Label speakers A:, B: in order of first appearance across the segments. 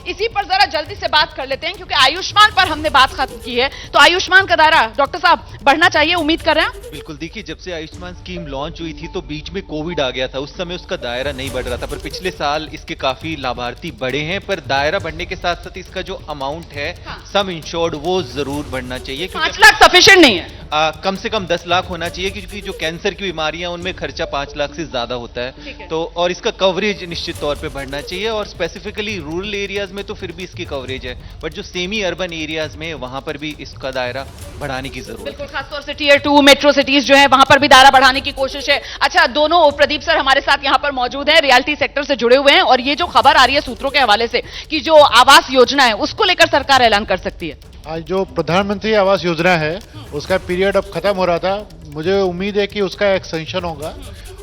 A: इसी पर जरा जल्दी से बात कर लेते हैं, क्योंकि आयुष्मान पर हमने बात खत्म की है। तो आयुष्मान का दायरा डॉक्टर साहब बढ़ना चाहिए, उम्मीद कर रहे हैं?
B: बिल्कुल, देखिए जब से आयुष्मान स्कीम लॉन्च हुई थी तो बीच में कोविड आ गया था, उस समय उसका दायरा नहीं बढ़ रहा था, पर पिछले साल इसके काफी लाभार्थी बढ़े हैं। पर दायरा बढ़ने के साथ साथ इसका जो अमाउंट है सम इंश्योर्ड वो जरूर बढ़ना चाहिए,
A: 5 लाख सफिशिएंट नहीं है।
B: कम से कम 10 लाख होना चाहिए, क्योंकि जो कैंसर की बीमारियां उनमें खर्चा 5 लाख से ज्यादा होता है। तो और इसका कवरेज निश्चित तौर पे बढ़ना चाहिए, और स्पेसिफिकली रूरल एरियाज में तो फिर भी इसकी कवरेज है, बट जो सेमी अर्बन एरियाज में वहां पर भी इसका दायरा बढ़ाने की जरूरत है।
A: बिल्कुल, खासतौर से टियर 2 मेट्रो सिटीज जो है वहां पर भी दायरा बढ़ाने की कोशिश है। अच्छा, दोनों प्रदीप सर हमारे साथ यहां पर मौजूद हैं, रियलिटी सेक्टर से जुड़े हुए हैं, और ये जो खबर आ रही है सूत्रों के हवाले से कि जो आवास योजना है उसको लेकर सरकार ऐलान कर सकती है।
C: आज जो प्रधानमंत्री आवास योजना है उसका पीरियड अब खत्म हो रहा था, मुझे उम्मीद है कि उसका एक्सटेंशन होगा,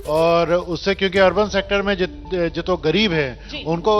C: और उससे क्योंकि अर्बन सेक्टर में जो तो गरीब है उनको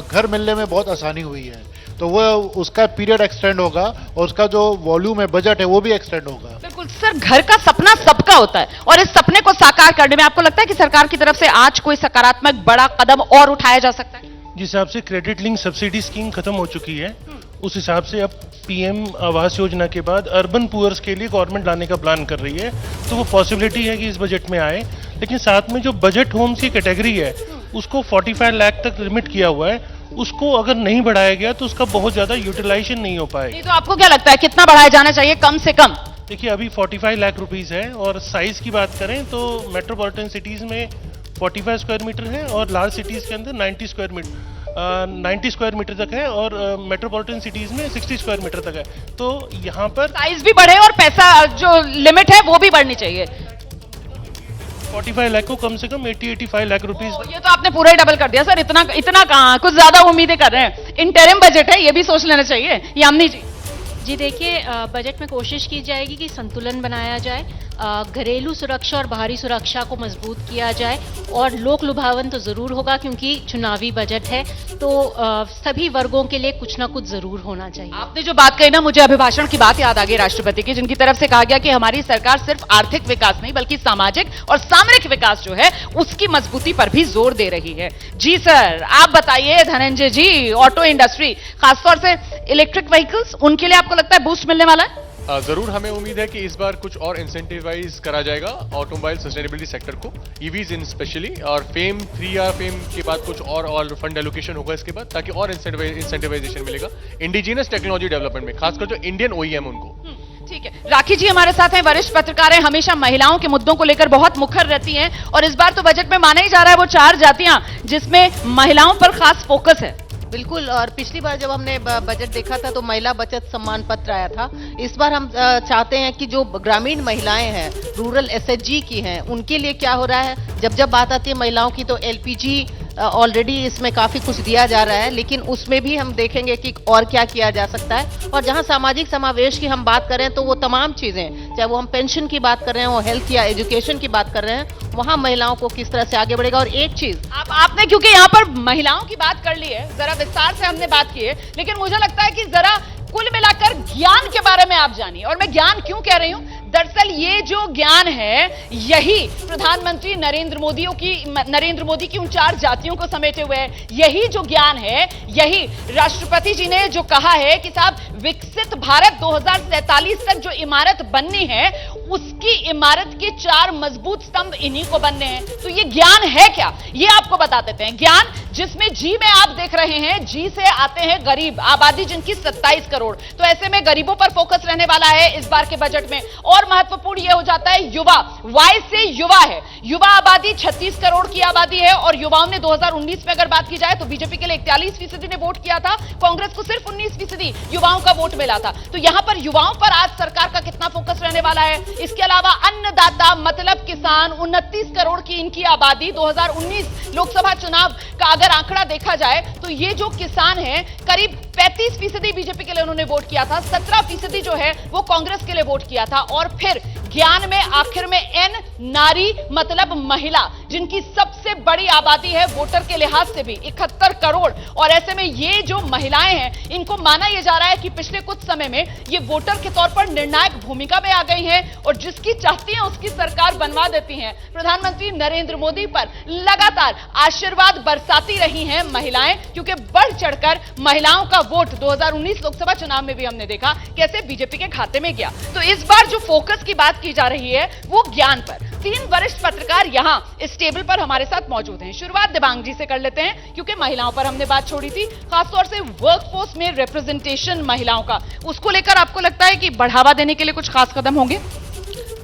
C: घर मिलने में बहुत आसानी हुई है, तो वो उसका पीरियड एक्सटेंड होगा, और उसका जो वॉल्यूम है, बजट है, वो भी एक्सटेंड होगा।
A: बिल्कुल सर, घर का सपना सबका होता है, और इस सपने को साकार करने में आपको लगता है कि सरकार की तरफ से आज कोई सकारात्मक बड़ा कदम और उठाया जा सकता है?
D: जिस हिसाब से क्रेडिट लिंक सब्सिडी स्कीम खत्म हो चुकी है, उस हिसाब से अब पीएम आवास योजना के बाद अर्बन पुअर्स के लिए गवर्नमेंट लाने का प्लान कर रही है, तो वो पॉसिबिलिटी है कि इस बजट में आए। लेकिन साथ में जो बजट होम्स की कैटेगरी है उसको 45 लाख तक लिमिट किया हुआ है, उसको अगर नहीं बढ़ाया गया तो उसका बहुत ज्यादा यूटिलाइजेशन नहीं हो पाएगा।
A: तो आपको क्या लगता है कितना बढ़ाया जाना चाहिए कम से कम?
D: देखिए अभी 45 लाख रुपीस है, और साइज की बात करें तो मेट्रोपॉलिटन सिटीज में 45 स्क्वायर मीटर है, और लार्ज सिटीज के अंदर 90 स्क्वायर मीटर तक है, और मेट्रोपॉलिटन सिटीज में 60 स्क्वायर मीटर तक है। तो यहाँ पर
A: साइज भी बढ़े और पैसा जो लिमिट है वो भी बढ़नी चाहिए।
D: 45 लाख को कम से कम 80-85 लाख रुपीस।
A: ये तो आपने पूरा ही डबल कर दिया सर, इतना कहाँ, कुछ ज्यादा उम्मीदें कर रहे हैं। इंटरिम बजट है, ये भी सोच लेना चाहिए। यामिनी जी
E: देखिए, बजट में कोशिश की जाएगी कि संतुलन बनाया जाए, घरेलू सुरक्षा और बाहरी सुरक्षा को मजबूत किया जाए, और लोक लुभावन तो जरूर होगा क्योंकि चुनावी बजट है, तो सभी वर्गों के लिए कुछ ना कुछ जरूर होना चाहिए।
A: आपने जो बात कही ना, मुझे अभिभाषण की बात याद आ गई राष्ट्रपति की, जिनकी तरफ से कहा गया कि हमारी सरकार सिर्फ आर्थिक विकास नहीं बल्कि सामाजिक और सामरिक विकास जो है उसकी मजबूती पर भी जोर दे रही है। जी सर, आप बताइए धनंजय जी, ऑटो इंडस्ट्री खासतौर से इलेक्ट्रिक व्हीकल्स, उनके लिए आपको लगता है बूस्ट मिलने वाला है?
F: जरूर, हमें उम्मीद है कि इस बार कुछ और इंसेंटिवाइज करा जाएगा ऑटोमोबाइल सस्टेनेबिलिटी सेक्टर को, ईवीज इन स्पेशली, और फेम 3 फेम के बाद कुछ और फंड एलोकेशन होगा इसके बाद, ताकि और इंसेंटिवाइजेशन मिलेगा इंडिजिनस टेक्नोलॉजी डेवलपमेंट में, खासकर जो इंडियन ओईएम उनको।
A: ठीक है, राखी जी हमारे साथ हैं, वरिष्ठ पत्रकार हैं, हमेशा महिलाओं के मुद्दों को लेकर बहुत मुखर रहती हैं, और इस बार तो बजट में माना ही जा रहा है वो 4 जातियां जिसमें महिलाओं पर खास फोकस है।
G: बिल्कुल, और पिछली बार जब हमने बजट देखा था तो महिला बचत सम्मान पत्र आया था। इस बार हम चाहते हैं कि जो ग्रामीण महिलाएं हैं, रूरल एसएचजी की हैं, उनके लिए क्या हो रहा है। जब बात आती है महिलाओं की तो एलपीजी ऑलरेडी इसमें काफी कुछ दिया जा रहा है, लेकिन उसमें भी हम देखेंगे कि और क्या किया जा सकता है। और जहां सामाजिक समावेश की हम बात करें तो वो तमाम चीजें, चाहे वो हम पेंशन की बात कर रहे हैं, वो हेल्थ या एजुकेशन की बात कर रहे हैं, वहां महिलाओं को किस तरह से आगे बढ़ेगा। और एक चीज
A: आपने क्योंकि यहाँ पर महिलाओं की बात कर ली है, जरा विस्तार से हमने बात की है, लेकिन मुझे लगता है कि जरा कुल मिलाकर ज्ञान के बारे में आप जानिए। और मैं ज्ञान क्यों कह रही हूं, दरअसल ये जो ज्ञान है यही प्रधानमंत्री नरेंद्र मोदी की उन 4 जातियों को समेटे हुए है। यही जो ज्ञान है, यही राष्ट्रपति जी ने जो कहा है कि साहब विकसित भारत 2047 तक जो इमारत बननी है उसकी इमारत के 4 मजबूत स्तंभ इन्हीं को बनने हैं। तो ये ज्ञान है क्या, ये आपको बता देते हैं। ज्ञान जिसमें जी में आप देख रहे हैं, जी से आते हैं गरीब, आबादी जिनकी 27 करोड़, तो ऐसे में गरीबों पर फोकस रहने वाला है इस बार के बजट में। और महत्वपूर्ण यह हो जाता है युवा, वाई से युवा है, युवा आबादी 36 करोड़ की आबादी है, और युवाओं ने 2019 में अगर बात की जाए तो बीजेपी के लिए 41% ने वोट किया था, कांग्रेस को सिर्फ 19% युवाओं का वोट मिला था। तो यहां पर युवाओं पर आज सरकार का कितना फोकस रहने वाला है। इसके अलावा अन्नदाता मतलब किसान, 29 करोड़ की इनकी आबादी, 2019 लोकसभा चुनाव का अगर आंकड़ा देखा जाए तो ये जो किसान है करीब 35% बीजेपी के लिए उन्होंने वोट किया था, 17% जो है वो कांग्रेस के लिए वोट किया था। और फिर ज्ञान में आखिर में एन, नारी मतलब महिला, जिनकी सबसे बड़ी आबादी है वोटर के लिहाज से भी 71 करोड़। और ऐसे में ये जो महिलाएं हैं, इनको माना यह जा रहा है कि पिछले कुछ समय में ये वोटर के तौर पर निर्णायक भूमिका में आ गई हैं और जिसकी चाहती हैं उसकी सरकार बनवा देती हैं। प्रधानमंत्री नरेंद्र मोदी पर लगातार आशीर्वाद बरसाती रही हैं महिलाएं, क्योंकि बढ़ चढ़कर महिलाओं का वोट 2019 लोकसभा चुनाव में भी हमने देखा कैसे बीजेपी के खाते में गया। तो इस बार जो फोकस की बात की जा रही है वो ज्ञान पर। 3 वरिष्ठ पत्रकार यहां इस टेबल पर हमारे साथ मौजूद हैं। शुरुआत दिबांग जी से कर लेते हैं, क्योंकि महिलाओं पर हमने बात छोड़ी थी, खासतौर से वर्कफोर्स में रिप्रेजेंटेशन महिलाओं का, उसको लेकर आपको लगता है कि बढ़ावा देने के लिए कुछ खास कदम होंगे?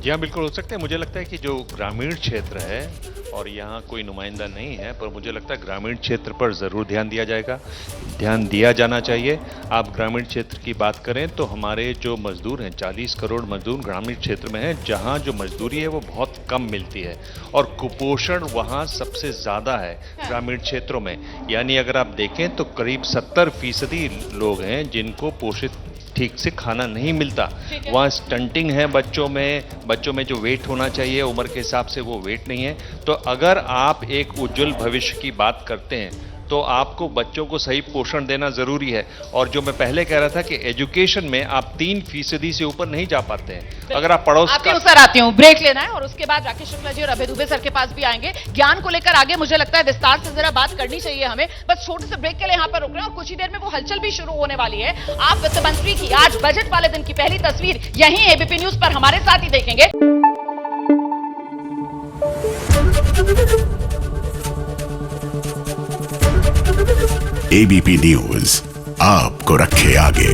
H: जी हाँ, बिल्कुल हो सकते हैं। मुझे लगता है कि जो ग्रामीण क्षेत्र है, और यहाँ कोई नुमाइंदा नहीं है, पर मुझे लगता है ग्रामीण क्षेत्र पर ज़रूर ध्यान दिया जाएगा, ध्यान दिया जाना चाहिए। आप ग्रामीण क्षेत्र की बात करें तो हमारे जो मजदूर हैं, 40 करोड़ मजदूर ग्रामीण क्षेत्र में हैं, जहाँ जो मजदूरी है वो बहुत कम मिलती है और कुपोषण वहाँ सबसे ज़्यादा है ग्रामीण क्षेत्रों में। यानी अगर आप देखें तो करीब 70% लोग हैं जिनको पोषित ठीक से खाना नहीं मिलता। वहाँ स्टंटिंग है बच्चों में जो वेट होना चाहिए उम्र के हिसाब से वो वेट नहीं है। तो अगर आप एक उज्जवल भविष्य की बात करते हैं तो आपको बच्चों को सही पोषण देना जरूरी है। और जो मैं पहले कह रहा था कि एजुकेशन में आप 3% से ऊपर नहीं जा पाते हैं। अगर आप पड़ोस
A: आपके अनुसार आती हूँ, ब्रेक लेना है और उसके बाद राकेश शुक्ला जी और अभय दुबे सर के पास भी आएंगे। ज्ञान को लेकर आगे मुझे लगता है विस्तार से जरा बात करनी चाहिए हमें, बस छोटे से ब्रेक के लिए यहाँ पर रुक रहे हैं और कुछ ही देर में वो हलचल भी शुरू होने वाली है। आप वित्त मंत्री की आज बजट वाले दिन की पहली तस्वीर यहीं एबीपी न्यूज पर हमारे साथ ही देखेंगे।
I: एबीपी न्यूज आपको रखे आगे।